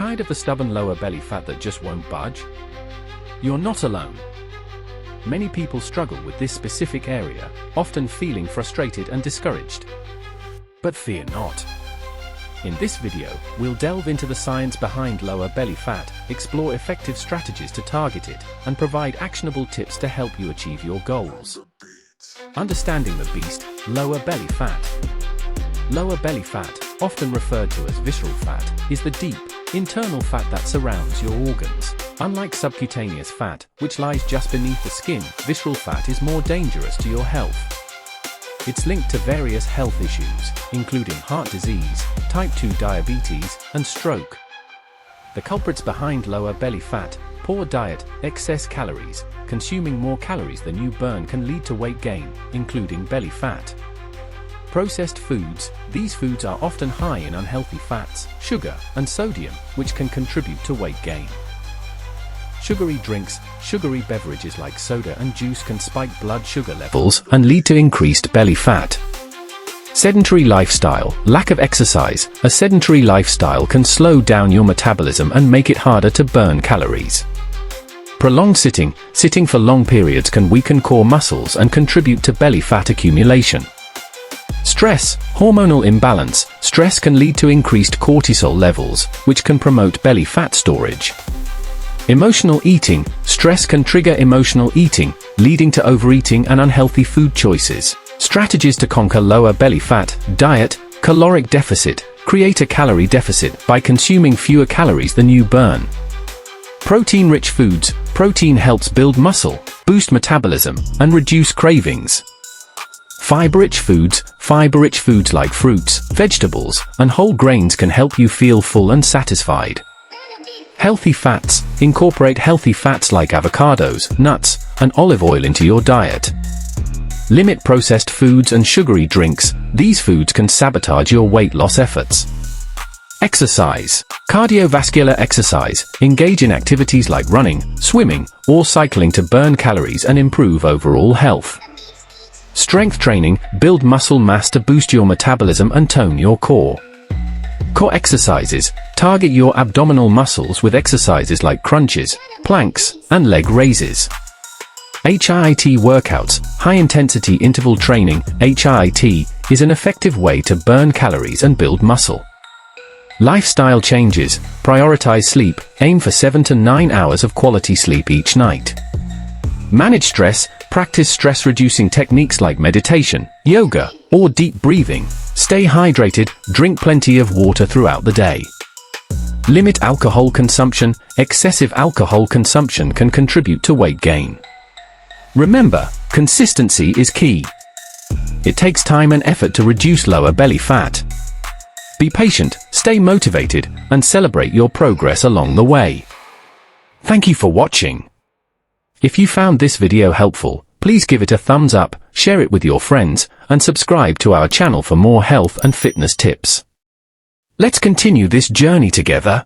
Tired of the stubborn lower belly fat that just won't budge? You're not alone. Many people struggle with this specific area, often feeling frustrated and discouraged. But fear not. In this video, we'll delve into the science behind lower belly fat, explore effective strategies to target it, and provide actionable tips to help you achieve your goals. Understanding the beast, lower belly fat. Lower belly fat, often referred to as visceral fat, is the deep, internal fat that surrounds your organs. Unlike subcutaneous fat, which lies just beneath the skin, visceral fat is more dangerous to your health. It's linked to various health issues, including heart disease, type 2 diabetes, and stroke. The culprits behind lower belly fat: poor diet, excess calories. Consuming more calories than you burn can lead to weight gain, including belly fat. Processed foods: these foods are often high in unhealthy fats, sugar, and sodium, which can contribute to weight gain. Sugary drinks: sugary beverages like soda and juice can spike blood sugar levels and lead to increased belly fat. Sedentary lifestyle: lack of exercise. A sedentary lifestyle can slow down your metabolism and make it harder to burn calories. Prolonged sitting: sitting for long periods can weaken core muscles and contribute to belly fat accumulation. Stress: hormonal imbalance. Stress can lead to increased cortisol levels, which can promote belly fat storage. Emotional eating: stress can trigger emotional eating, leading to overeating and unhealthy food choices. Strategies to conquer lower belly fat: diet, caloric deficit. Create a calorie deficit by consuming fewer calories than you burn. Protein-rich foods: protein helps build muscle, boost metabolism, and reduce cravings. Fiber-rich foods: fiber-rich foods like fruits, vegetables, and whole grains can help you feel full and satisfied. Healthy fats: incorporate healthy fats like avocados, nuts, and olive oil into your diet. Limit processed foods and sugary drinks. These foods can sabotage your weight loss efforts. Exercise: cardiovascular exercise. Engage in activities like running, swimming, or cycling to burn calories and improve overall health. Strength training: build muscle mass to boost your metabolism and tone your core. Core exercises: target your abdominal muscles with exercises like crunches, planks, and leg raises. HIIT workouts: high-intensity interval training. HIIT is an effective way to burn calories and build muscle. Lifestyle changes: prioritize sleep. Aim for 7 to 9 hours of quality sleep each night. Manage stress: practice stress-reducing techniques like meditation, yoga, or deep breathing. Stay hydrated, drink plenty of water throughout the day. Limit alcohol consumption. Excessive alcohol consumption can contribute to weight gain. Remember, consistency is key. It takes time and effort to reduce lower belly fat. Be patient, stay motivated, and celebrate your progress along the way. Thank you for watching. If you found this video helpful, please give it a thumbs up, share it with your friends, and subscribe to our channel for more health and fitness tips. Let's continue this journey together.